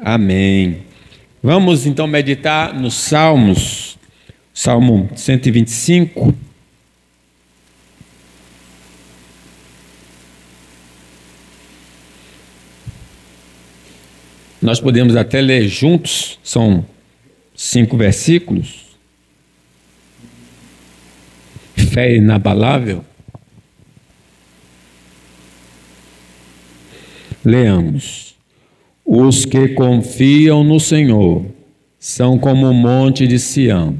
Amém. Vamos então meditar nos Salmos, Salmo 125. Nós podemos até ler juntos, são 5 versículos. Fé inabalável. Leamos. Os que confiam no Senhor são como o monte de Sião,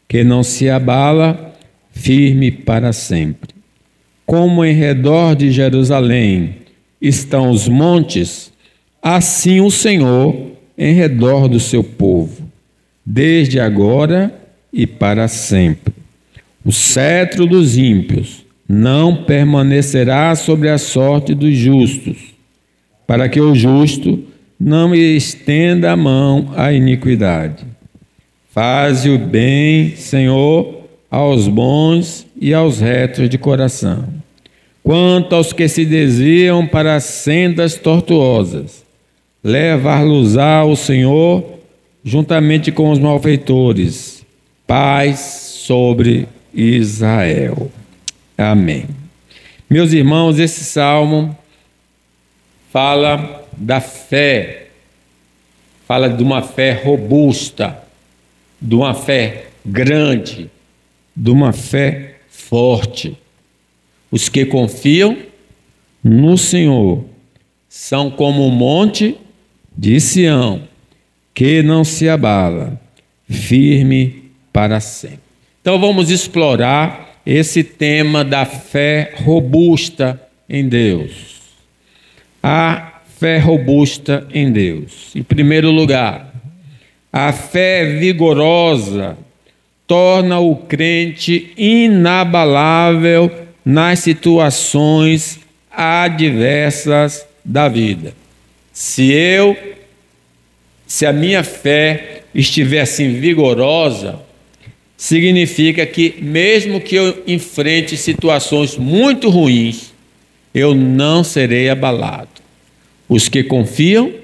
que não se abala, firme para sempre. Como em redor de Jerusalém estão os montes, assim o Senhor em redor do seu povo, desde agora e para sempre. O cetro dos ímpios não permanecerá sobre a sorte dos justos, para que o justo não estenda a mão à iniquidade. Faze o bem, Senhor, aos bons e aos retos de coração. Quanto aos que se desviam para as sendas tortuosas, levar-los-á o Senhor juntamente com os malfeitores. Paz sobre Israel. Amém. Meus irmãos, esse salmo fala da fé, fala de uma fé robusta, de uma fé grande, de uma fé forte. Os que confiam no Senhor são como o monte de Sião, que não se abala, firme para sempre. Então vamos explorar esse tema da fé robusta em Deus. A fé robusta em Deus. Em primeiro lugar, a fé vigorosa torna o crente inabalável nas situações adversas da vida. Se a minha fé estiver assim vigorosa, significa que mesmo que eu enfrente situações muito ruins, eu não serei abalado. Os que confiam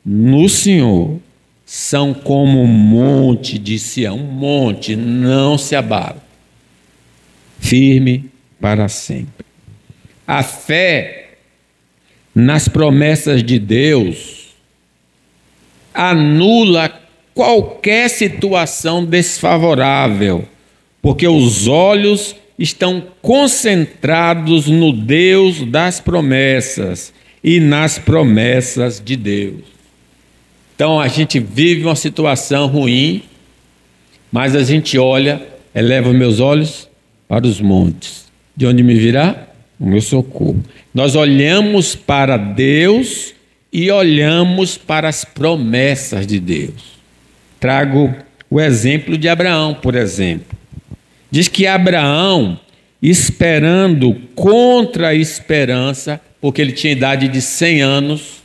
no Senhor são como um monte de Sião, um monte, não se abala, firme para sempre. A fé nas promessas de Deus anula qualquer situação desfavorável, porque os olhos estão concentrados no Deus das promessas e nas promessas de Deus. Então a gente vive uma situação ruim, mas a gente olha, eleva meus olhos para os montes. De onde me virá o meu socorro. Nós olhamos para Deus e olhamos para as promessas de Deus. Trago o exemplo de Abraão, por exemplo. Diz que Abraão, esperando contra a esperança, porque ele tinha idade de 100 anos,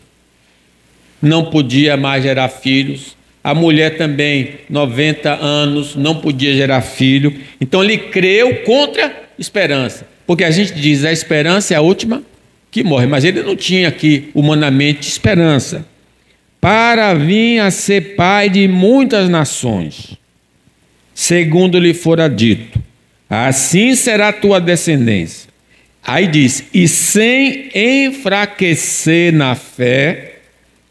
não podia mais gerar filhos. A mulher também, 90 anos, não podia gerar filho. Então ele creu contra a esperança. Porque a gente diz, a esperança é a última que morre. Mas ele não tinha aqui, humanamente, esperança. Para vir a ser pai de muitas nações, segundo lhe fora dito, assim será a tua descendência. Aí diz, e sem enfraquecer na fé,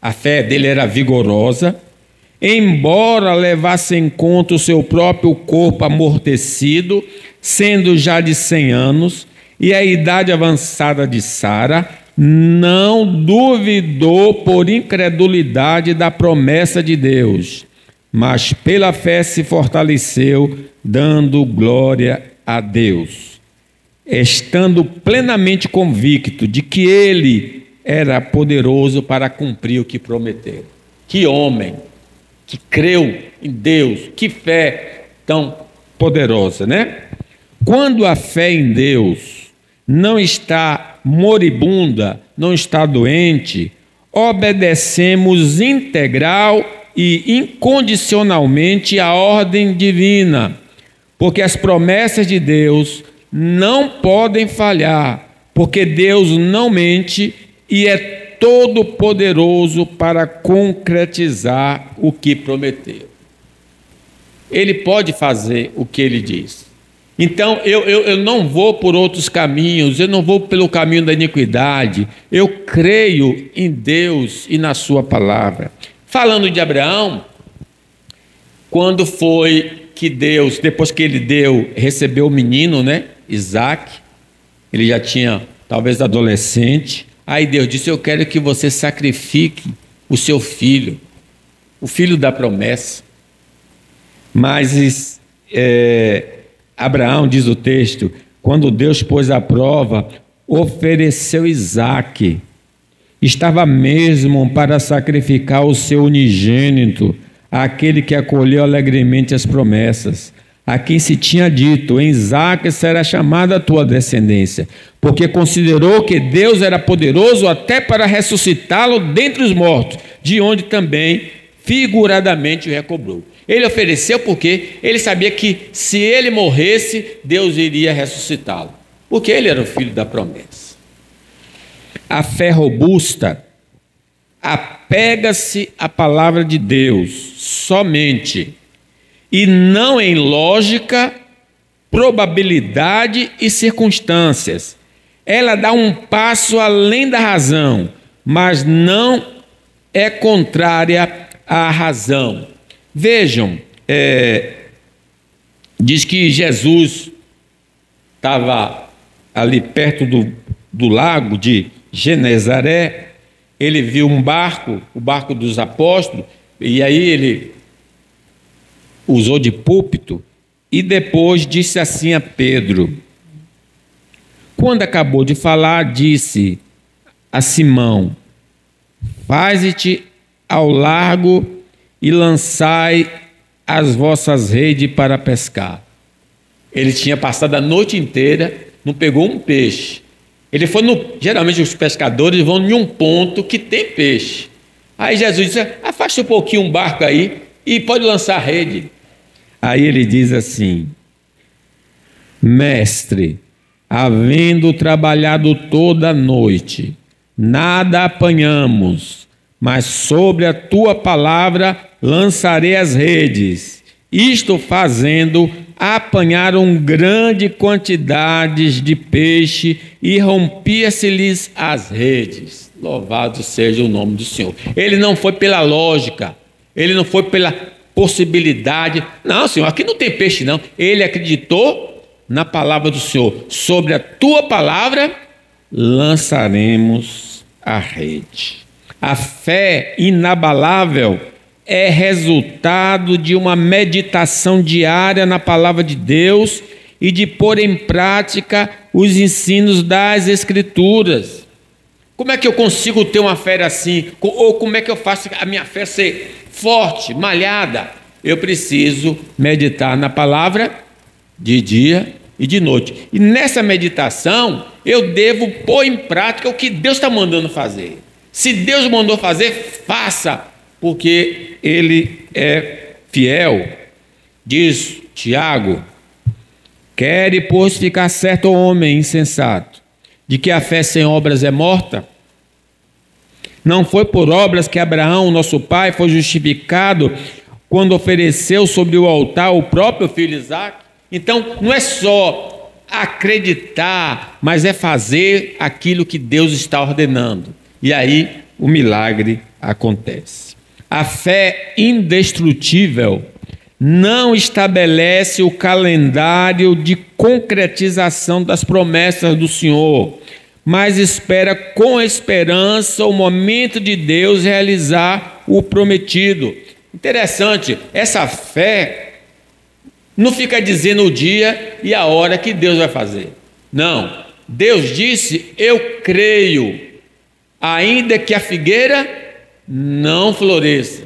a fé dele era vigorosa, embora levasse em conta o seu próprio corpo amortecido, sendo já de 100 anos, e a idade avançada de Sara, não duvidou por incredulidade da promessa de Deus, mas pela fé se fortaleceu, dando glória a Deus, estando plenamente convicto de que ele era poderoso para cumprir o que prometeu. Que homem que creu em Deus, que fé tão poderosa, né? Quando a fé em Deus não está moribunda, não está doente, obedecemos integral e incondicionalmente à ordem divina, porque as promessas de Deus não podem falhar, porque Deus não mente e é todo poderoso para concretizar o que prometeu. Ele pode fazer o que ele diz. Então, eu não vou por outros caminhos, eu não vou pelo caminho da iniquidade, eu creio em Deus e na sua palavra. Falando de Abraão, quando foi que Deus, depois que ele recebeu o menino, né, Isaac, ele já tinha, talvez, adolescente, aí Deus disse: eu quero que você sacrifique o seu filho, o filho da promessa. Mas Abraão, diz o texto, quando Deus pôs à prova, ofereceu Isaque. Estava mesmo para sacrificar o seu unigênito, aquele que acolheu alegremente as promessas, a quem se tinha dito: em Isaque será chamada a tua descendência, porque considerou que Deus era poderoso até para ressuscitá-lo dentre os mortos, de onde também figuradamente o recobrou. Ele ofereceu porque ele sabia que se ele morresse, Deus iria ressuscitá-lo, porque ele era o filho da promessa. A fé robusta apega-se à palavra de Deus somente, e não em lógica, probabilidade e circunstâncias. Ela dá um passo além da razão, mas não é contrária à razão. Vejam, diz que Jesus estava ali perto do lago de Genezaré. Ele viu um barco, o barco dos apóstolos, e aí ele usou de púlpito e depois disse assim a Pedro. Quando acabou de falar, disse a Simão: faze-te ao largo e lançai as vossas redes para pescar. Ele tinha passado a noite inteira, não pegou um peixe. Ele foi geralmente os pescadores vão em um ponto que tem peixe. Aí Jesus disse: afasta um pouquinho um barco aí e pode lançar a rede. Aí ele diz assim: mestre, havendo trabalhado toda a noite, nada apanhamos, mas sobre a tua palavra lançarei as redes. Isto fazendo, apanharam grande quantidades de peixe e rompia-se-lhes as redes. Louvado seja o nome do Senhor. Ele não foi pela lógica, ele não foi pela possibilidade. Não, Senhor, aqui não tem peixe não. Ele acreditou na palavra do Senhor. Sobre a tua palavra lançaremos a rede. A fé inabalável é resultado de uma meditação diária na palavra de Deus e de pôr em prática os ensinos das Escrituras. Como é que eu consigo ter uma fé assim? Ou como é que eu faço a minha fé ser forte, malhada? Eu preciso meditar na palavra de dia e de noite. E nessa meditação, eu devo pôr em prática o que Deus está mandando fazer. Se Deus mandou fazer, faça, porque Ele é fiel. Diz Tiago: quere, pois, ficar certo o homem insensato, de que a fé sem obras é morta? Não foi por obras que Abraão, nosso pai, foi justificado quando ofereceu sobre o altar o próprio filho Isaque? Então, não é só acreditar, mas é fazer aquilo que Deus está ordenando. E aí o milagre acontece. A fé indestrutível não estabelece o calendário de concretização das promessas do Senhor, mas espera com esperança o momento de Deus realizar o prometido. Interessante, essa fé não fica dizendo o dia e a hora que Deus vai fazer. Não, Deus disse: eu creio, ainda que a figueira não floresça.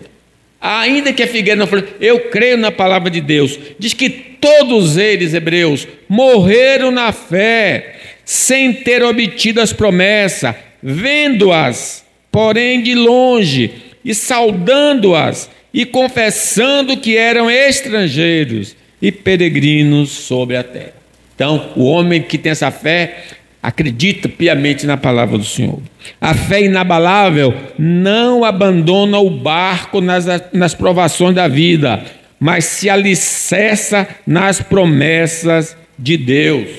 Ainda que a figueira não floresça, eu creio na palavra de Deus. Diz que todos eles, hebreus, morreram na fé, sem ter obtido as promessas, vendo-as, porém de longe, e saudando-as, e confessando que eram estrangeiros e peregrinos sobre a terra. Então, o homem que tem essa fé acredita piamente na palavra do Senhor. A fé inabalável não abandona o barco nas provações da vida, mas se alicerça nas promessas de Deus.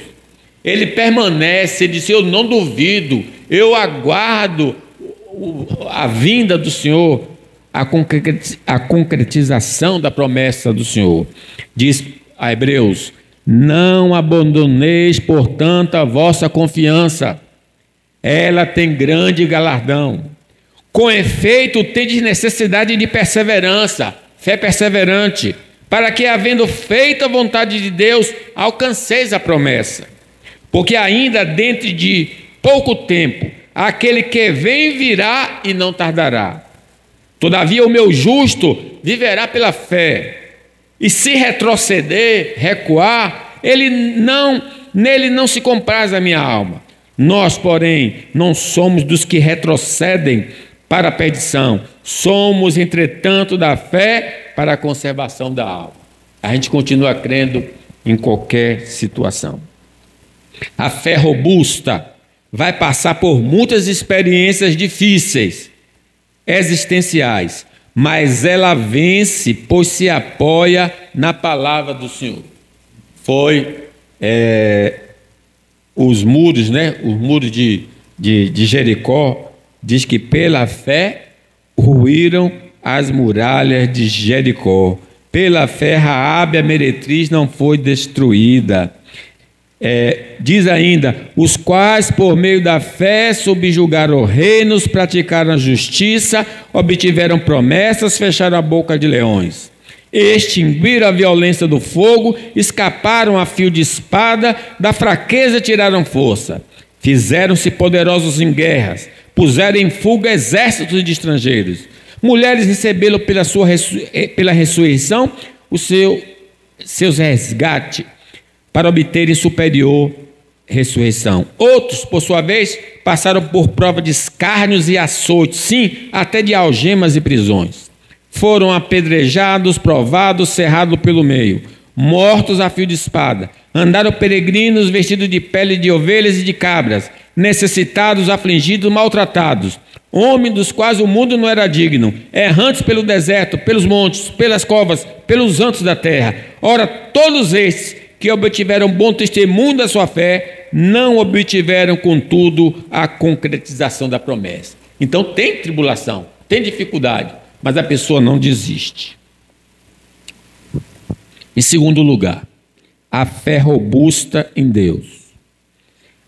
Ele permanece, ele diz: eu não duvido, eu aguardo a vinda do Senhor, a concretização da promessa do Senhor. Diz a Hebreus: não abandoneis, portanto, a vossa confiança, ela tem grande galardão. Com efeito, tendes necessidade de perseverança, fé perseverante, para que, havendo feito a vontade de Deus, alcanceis a promessa. Porque ainda dentro de pouco tempo, aquele que vem virá e não tardará. Todavia, o meu justo viverá pela fé. E se retroceder, recuar, nele não se compraz a minha alma. Nós, porém, não somos dos que retrocedem para a perdição. Somos, entretanto, da fé para a conservação da alma. A gente continua crendo em qualquer situação. A fé robusta vai passar por muitas experiências difíceis, existenciais, mas ela vence, pois se apoia na palavra do Senhor. Os muros, os muros de Jericó, diz que pela fé ruíram as muralhas de Jericó. Pela fé Raabe a meretriz não foi destruída. Diz ainda: os quais por meio da fé subjugaram reinos, praticaram a justiça, obtiveram promessas, fecharam a boca de leões, extinguiram a violência do fogo, escaparam a fio de espada, da fraqueza tiraram força, fizeram-se poderosos em guerras, puseram em fuga exércitos de estrangeiros. Mulheres receberam pela ressurreição seus resgates, para obterem superior ressurreição. Outros, por sua vez, passaram por prova de escárnios e açoites, sim, até de algemas e prisões. Foram apedrejados, provados, cerrados pelo meio, mortos a fio de espada. Andaram peregrinos vestidos de pele de ovelhas e de cabras, necessitados, afligidos, maltratados, homens dos quais o mundo não era digno, errantes pelo deserto, pelos montes, pelas covas, pelos cantos da terra. Ora, todos estes que obtiveram bom testemunho da sua fé, não obtiveram, contudo, a concretização da promessa. Então tem tribulação, tem dificuldade, mas a pessoa não desiste. Em segundo lugar, a fé robusta em Deus.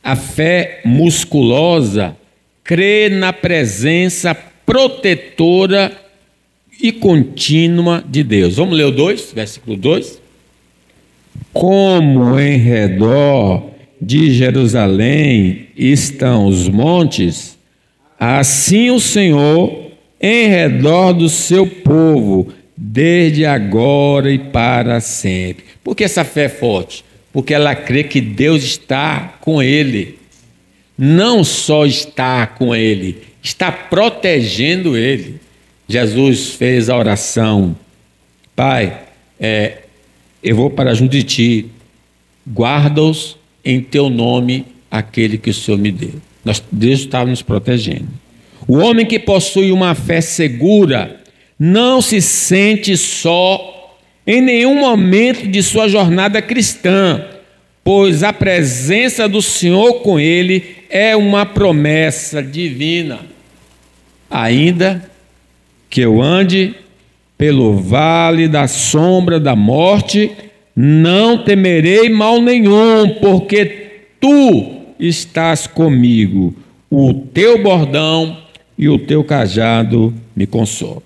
A fé musculosa crê na presença protetora e contínua de Deus. Vamos ler o 2, versículo 2. Como em redor de Jerusalém estão os montes, assim o Senhor em redor do seu povo, desde agora e para sempre. Por que essa fé é forte? Porque ela crê que Deus está com ele. Não só está com ele, está protegendo ele. Jesus fez a oração: Pai, eu vou para junto de ti, guarda-os em teu nome, aquele que o Senhor me deu. Deus estava nos protegendo. O homem que possui uma fé segura não se sente só em nenhum momento de sua jornada cristã, pois a presença do Senhor com ele é uma promessa divina. Ainda que eu ande pelo vale da sombra da morte, não temerei mal nenhum, porque tu estás comigo, o teu bordão e o teu cajado me consolam.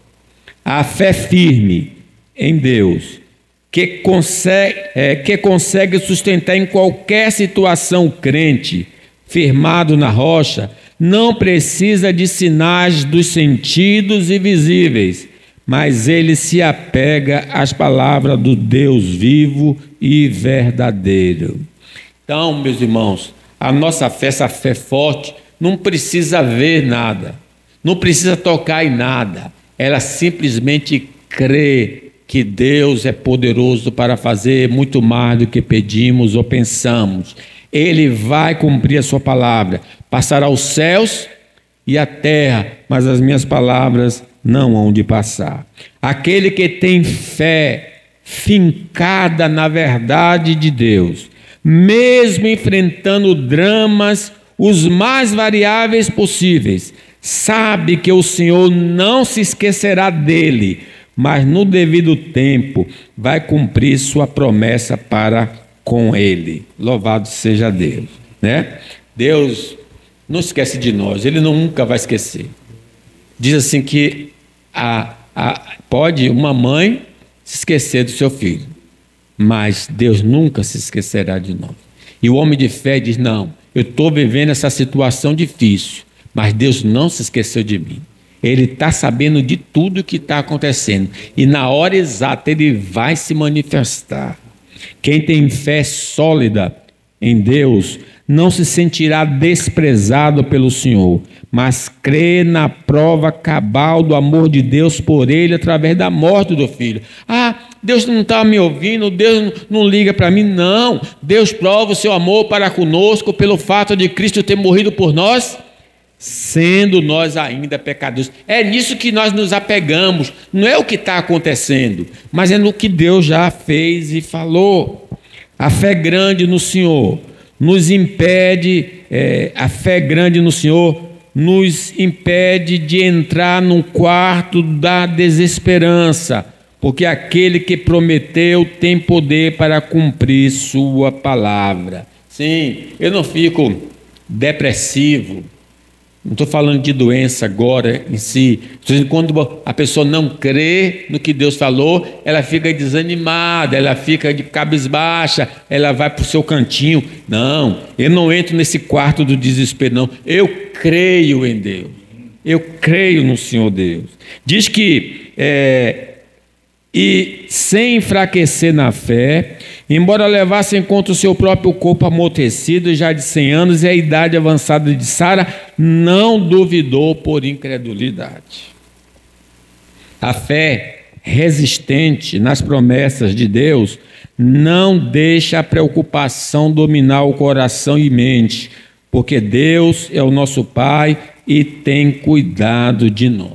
A fé firme em Deus, que consegue sustentar em qualquer situação o crente, firmado na rocha, não precisa de sinais dos sentidos e visíveis, mas ele se apega às palavras do Deus vivo e verdadeiro. Então, meus irmãos, a nossa fé, essa fé forte, não precisa ver nada, não precisa tocar em nada, ela simplesmente crê que Deus é poderoso para fazer muito mais do que pedimos ou pensamos. Ele vai cumprir a sua palavra. Passará os céus e a terra, mas as minhas palavras não hão de passar. Aquele que tem fé fincada na verdade de Deus, mesmo enfrentando dramas os mais variáveis possíveis, sabe que o Senhor não se esquecerá dele, mas no devido tempo vai cumprir sua promessa para com ele. Louvado seja Deus, né? Deus não esquece de nós, ele nunca vai esquecer. Diz assim que pode uma mãe se esquecer do seu filho, mas Deus nunca se esquecerá de nós. E o homem de fé diz: não, eu estou vivendo essa situação difícil, mas Deus não se esqueceu de mim. Ele está sabendo de tudo que está acontecendo, e na hora exata Ele vai se manifestar. Quem tem fé sólida em Deus não se sentirá desprezado pelo Senhor, mas crê na prova cabal do amor de Deus por ele através da morte do Filho. Deus não está me ouvindo, Deus não liga para mim. Não, Deus prova o seu amor para conosco pelo fato de Cristo ter morrido por nós, sendo nós ainda pecadores. É nisso que nós nos apegamos, não é o que está acontecendo, mas é no que Deus já fez e falou. A fé grande no Senhor nos impede, a fé grande no Senhor nos impede de entrar num quarto da desesperança, porque aquele que prometeu tem poder para cumprir sua palavra. Sim, eu não fico depressivo, não estou falando de doença agora em si. Quando a pessoa não crê no que Deus falou, ela fica desanimada, ela fica de cabisbaixa, ela vai para o seu cantinho. Não, eu não entro nesse quarto do desespero, não. Eu creio em Deus, eu creio no Senhor Deus. Diz que, e sem enfraquecer na fé, embora levasse em conta o seu próprio corpo amortecido, já de 100 anos, e a idade avançada de Sara, não duvidou por incredulidade. A fé resistente nas promessas de Deus não deixa a preocupação dominar o coração e mente, porque Deus é o nosso Pai e tem cuidado de nós.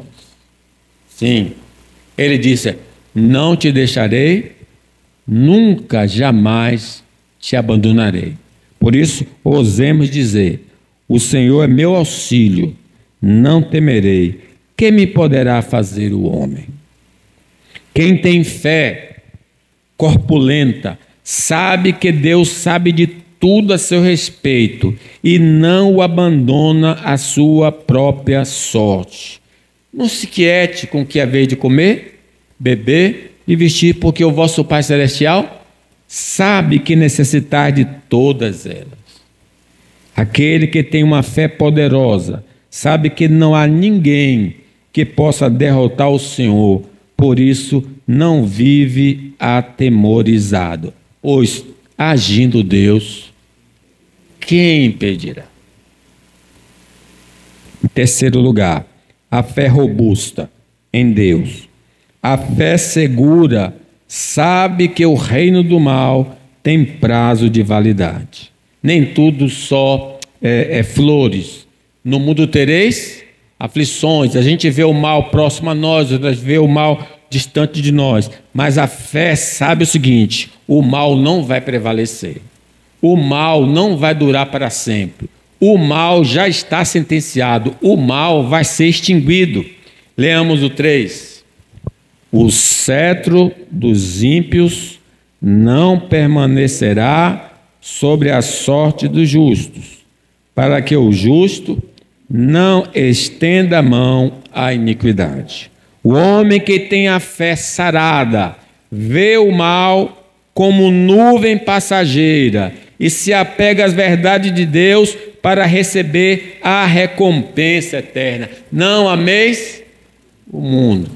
Sim, Ele disse: não te deixarei, nunca, jamais te abandonarei. Por isso, ousemos dizer: o Senhor é meu auxílio, não temerei. Quem me poderá fazer o homem? Quem tem fé corpulenta sabe que Deus sabe de tudo a seu respeito e não o abandona à sua própria sorte. Não se quiete com o que é vez de comer, beber e vestir, porque o vosso Pai Celestial sabe que necessitar de todas elas. Aquele que tem uma fé poderosa sabe que não há ninguém que possa derrotar o Senhor, por isso não vive atemorizado. Pois, agindo Deus, quem impedirá? Em terceiro lugar, a fé robusta em Deus. A fé segura sabe que o reino do mal tem prazo de validade. Nem tudo só é flores. No mundo tereis aflições. A gente vê o mal próximo a nós, outras vê o mal distante de nós. Mas a fé sabe o seguinte: o mal não vai prevalecer. O mal não vai durar para sempre. O mal já está sentenciado. O mal vai ser extinguido. Leamos o 3. O cetro dos ímpios não permanecerá sobre a sorte dos justos, para que o justo não estenda a mão à iniquidade. O homem que tem a fé sarada vê o mal como nuvem passageira e se apega às verdades de Deus para receber a recompensa eterna. Não ameis o mundo,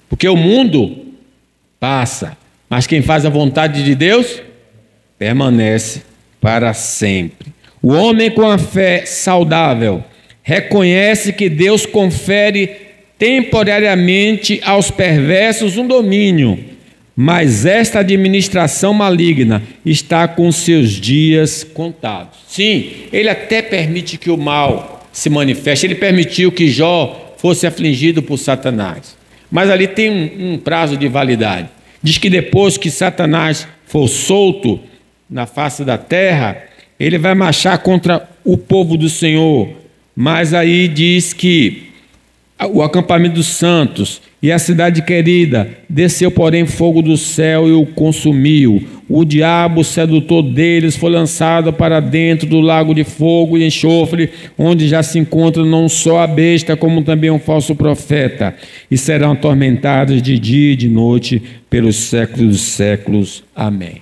porque o mundo passa, mas quem faz a vontade de Deus permanece para sempre. O homem com a fé saudável reconhece que Deus confere temporariamente aos perversos um domínio, mas esta administração maligna está com seus dias contados. Sim, ele até permite que o mal se manifeste, ele permitiu que Jó fosse afligido por Satanás, mas ali tem um prazo de validade. Diz que depois que Satanás for solto na face da terra, ele vai marchar contra o povo do Senhor, mas aí diz que o acampamento dos santos e a cidade querida desceu, porém, fogo do céu e o consumiu. O diabo, sedutor deles, foi lançado para dentro do lago de fogo e enxofre, onde já se encontra não só a besta, como também um falso profeta, e serão atormentados de dia e de noite pelos séculos dos séculos. Amém.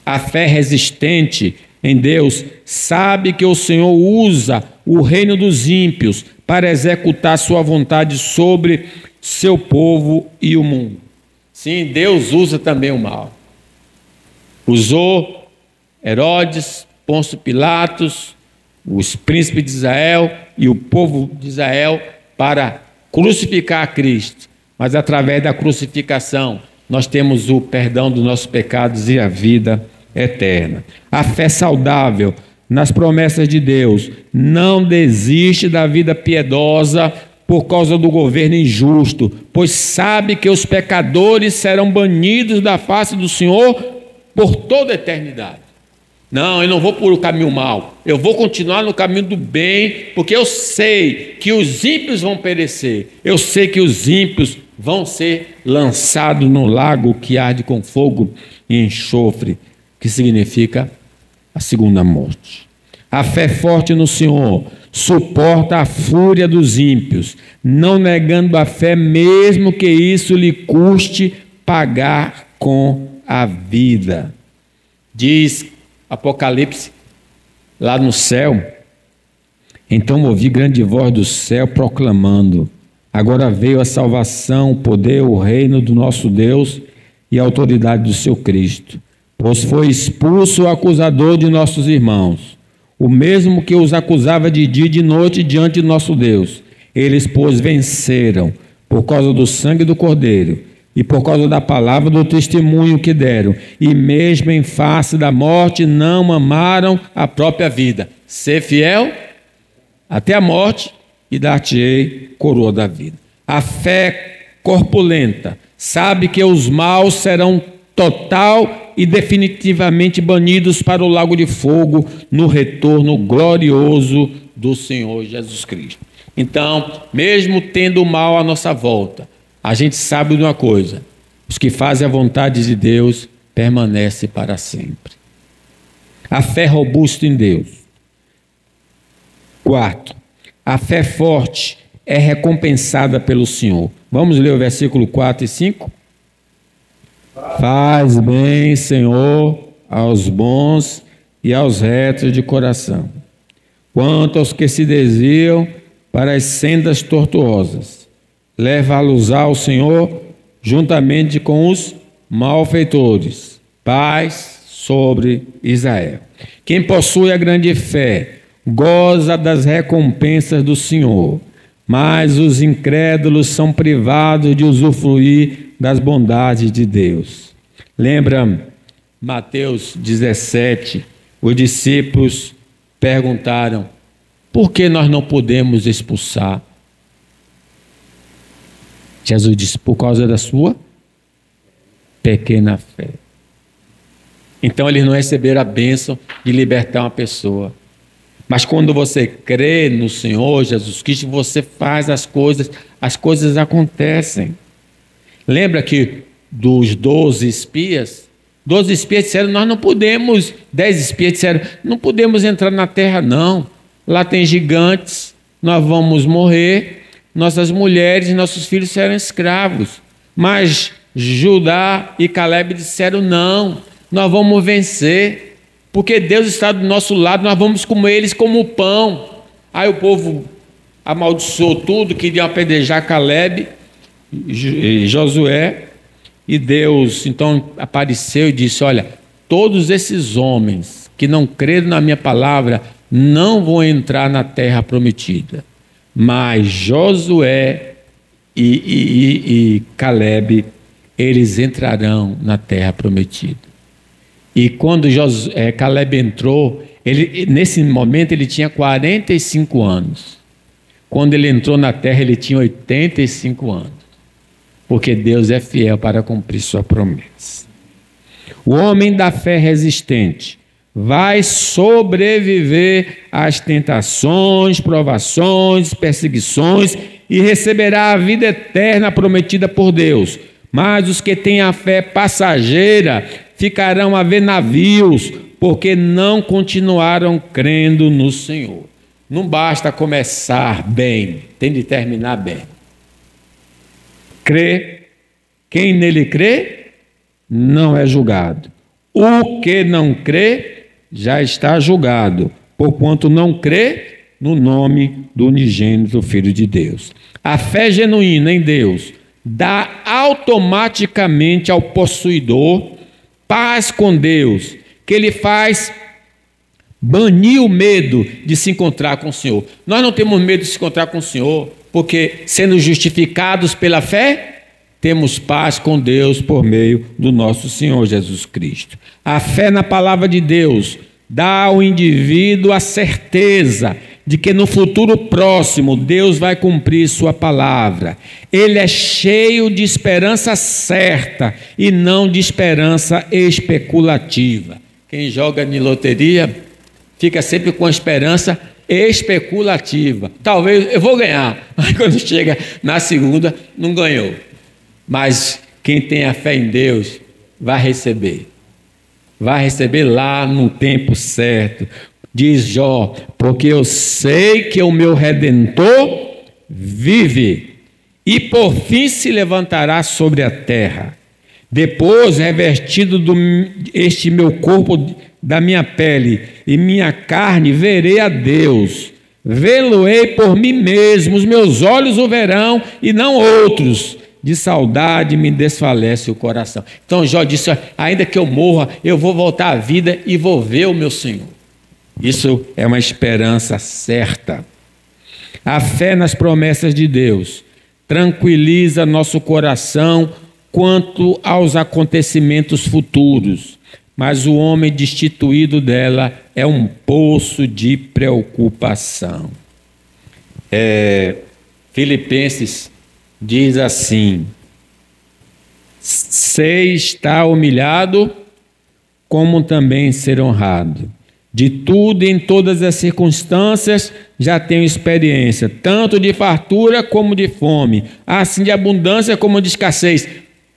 A fé resistente em Deus sabe que o Senhor usa o reino dos ímpios para executar sua vontade sobre seu povo e o mundo. Sim, Deus usa também o mal. Usou Herodes, Pôncio Pilatos, os príncipes de Israel e o povo de Israel para crucificar a Cristo. Mas através da crucificação nós temos o perdão dos nossos pecados e a vida eterna. A fé saudável nas promessas de Deus não desiste da vida piedosa por causa do governo injusto, pois sabe que os pecadores serão banidos da face do Senhor por toda a eternidade. Não, eu não vou por o caminho mau, eu vou continuar no caminho do bem, porque eu sei que os ímpios vão perecer, eu sei que os ímpios vão ser lançados no lago que arde com fogo e enxofre, que significa a segunda morte. A fé forte no Senhor suporta a fúria dos ímpios, não negando a fé, mesmo que isso lhe custe pagar com a vida. Diz Apocalipse, lá no céu: então ouvi grande voz do céu proclamando: agora veio a salvação, o poder, o reino do nosso Deus e a autoridade do seu Cristo. Pois foi expulso o acusador de nossos irmãos, o mesmo que os acusava de dia e de noite diante de nosso Deus. Eles, pois, venceram por causa do sangue do Cordeiro e por causa da palavra do testemunho que deram, e mesmo em face da morte não amaram a própria vida. Ser fiel até a morte e dar-te-ei coroa da vida. A fé corpulenta sabe que os maus serão total e definitivamente banidos para o lago de fogo no retorno glorioso do Senhor Jesus Cristo. Então, mesmo tendo o mal à nossa volta, a gente sabe de uma coisa: os que fazem a vontade de Deus permanecem para sempre. A fé robusta em Deus. 4. A fé forte é recompensada pelo Senhor. Vamos ler o versículo 4 e 5? Faz bem, Senhor, aos bons e aos retos de coração, quanto aos que se desviam para as sendas tortuosas. Leva-los ao Senhor juntamente com os malfeitores. Paz sobre Israel. Quem possui a grande fé goza das recompensas do Senhor, mas os incrédulos são privados de usufruir das bondades de Deus. Lembra Mateus 17, os discípulos perguntaram: por que nós não podemos expulsar? Jesus disse: por causa da sua pequena fé. Então eles não receberam a bênção de libertar uma pessoa. Mas quando você crê no Senhor Jesus Cristo, você faz as coisas acontecem. Lembra que dos 12 espias disseram: nós não podemos, 10 espias disseram: não podemos entrar na terra não, lá tem gigantes, nós vamos morrer, nossas mulheres e nossos filhos serão escravos. Mas Judá e Calebe disseram: não, nós vamos vencer, porque Deus está do nosso lado, nós vamos comer eles como pão. Aí o povo amaldiçoou tudo, queriam apedrejar Calebe e Josué, e Deus então apareceu e disse: olha, todos esses homens que não creram na minha palavra não vão entrar na terra prometida, mas Josué e Calebe eles entrarão na terra prometida. E quando Caleb entrou, nesse momento ele tinha 45 anos. Quando ele entrou na terra, ele tinha 85 anos. Porque Deus é fiel para cumprir sua promessa. O homem da fé resistente vai sobreviver às tentações, provações, perseguições e receberá a vida eterna prometida por Deus. Mas os que têm a fé passageira ficarão a ver navios, porque não continuaram crendo no Senhor. Não basta começar bem, tem de terminar bem. Crê, quem nele crê, não é julgado. O que não crê, já está julgado, porquanto não crê no nome do unigênito Filho de Deus. A fé genuína em Deus dá automaticamente ao possuidor paz com Deus, que ele faz banir o medo de se encontrar com o Senhor. Nós não temos medo de se encontrar com o Senhor, porque sendo justificados pela fé, temos paz com Deus por meio do nosso Senhor Jesus Cristo. A fé na palavra de Deus dá ao indivíduo a certeza de que no futuro próximo Deus vai cumprir sua palavra. Ele é cheio de esperança certa e não de esperança especulativa. Quem joga em loteria fica sempre com a esperança especulativa. Talvez eu vou ganhar, mas quando chega na segunda, não ganhou. Mas quem tem a fé em Deus vai receber. Vai receber lá no tempo certo. Diz Jó, porque eu sei que o meu Redentor vive e por fim se levantará sobre a terra. Depois, revestido este meu corpo da minha pele e minha carne, verei a Deus. Vê-lo-ei por mim mesmo, os meus olhos o verão e não outros. De saudade me desfalece o coração. Então Jó disse, ainda que eu morra, eu vou voltar à vida e vou ver o meu Senhor. Isso é uma esperança certa. A fé nas promessas de Deus tranquiliza nosso coração quanto aos acontecimentos futuros, mas o homem destituído dela é um poço de preocupação. Filipenses diz assim: sei estar humilhado, como também ser honrado. De tudo e em todas as circunstâncias já tenho experiência, tanto de fartura como de fome, assim de abundância como de escassez.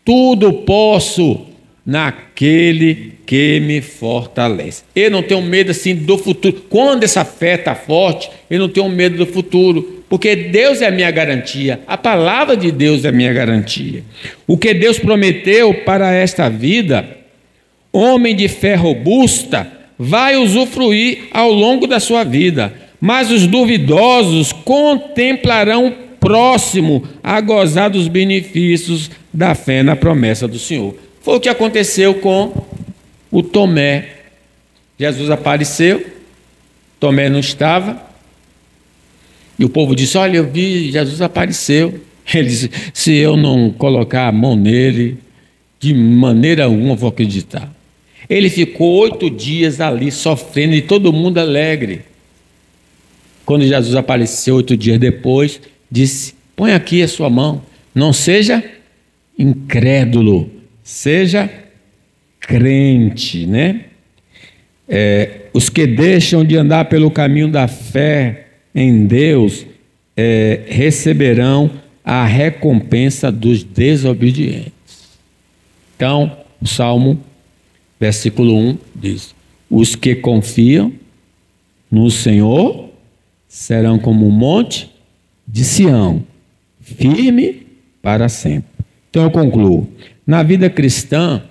Tudo posso naquele que me fortalece. Eu não tenho medo assim do futuro. Quando essa fé está forte, eu não tenho medo do futuro, porque Deus é a minha garantia, a palavra de Deus é a minha garantia. O que Deus prometeu para esta vida, homem de fé robusta vai usufruir ao longo da sua vida, mas os duvidosos contemplarão próximo a gozar dos benefícios da fé na promessa do Senhor. Foi o que aconteceu com o Tomé. Jesus apareceu, Tomé não estava, e o povo disse, olha, eu vi, Jesus apareceu. Ele disse, se eu não colocar a mão nele, de maneira alguma vou acreditar. Ele ficou 8 dias ali sofrendo e todo mundo alegre. Quando Jesus apareceu 8 dias depois, disse, põe aqui a sua mão, não seja incrédulo, seja crente, né? Os que deixam de andar pelo caminho da fé em Deus receberão a recompensa dos desobedientes. Então, o Salmo, versículo 1 diz, os que confiam no Senhor serão como um monte de Sião, firme para sempre. Então eu concluo, na vida cristã,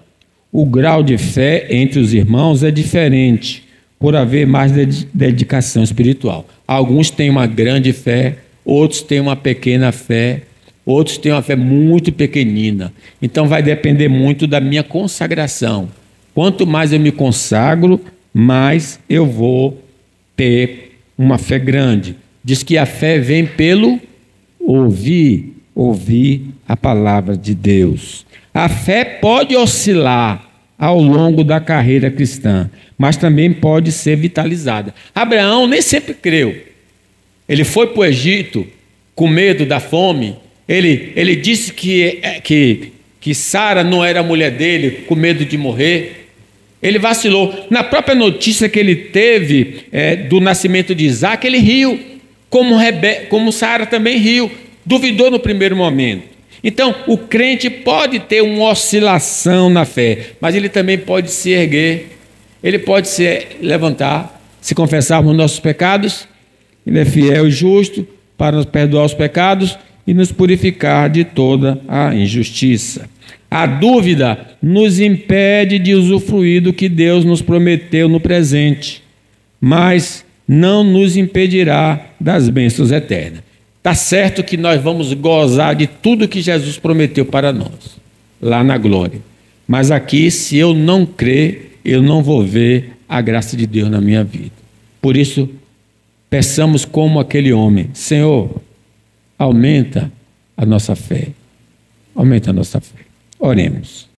o grau de fé entre os irmãos é diferente, por haver mais dedicação espiritual. Alguns têm uma grande fé, outros têm uma pequena fé, outros têm uma fé muito pequenina. Então vai depender muito da minha consagração. Quanto mais eu me consagro, mais eu vou ter uma fé grande. Diz que a fé vem pelo ouvir a palavra de Deus. A fé pode oscilar ao longo da carreira cristã, mas também pode ser vitalizada. Abraão nem sempre creu. Ele foi para o Egito com medo da fome. Ele disse que Sara não era a mulher dele, com medo de morrer. Ele vacilou. Na própria notícia que ele teve do nascimento de Isaac, ele riu, como Sara também riu, duvidou no primeiro momento. Então, o crente pode ter uma oscilação na fé, mas ele também pode se erguer, ele pode se levantar, se confessarmos nossos pecados. Ele é fiel e justo para nos perdoar os pecados e nos purificar de toda a injustiça. A dúvida nos impede de usufruir do que Deus nos prometeu no presente, mas não nos impedirá das bênçãos eternas. Está certo que nós vamos gozar de tudo que Jesus prometeu para nós, lá na glória. Mas aqui, se eu não crer, eu não vou ver a graça de Deus na minha vida. Por isso, peçamos como aquele homem: Senhor, aumenta a nossa fé. Aumenta a nossa fé. Oremos.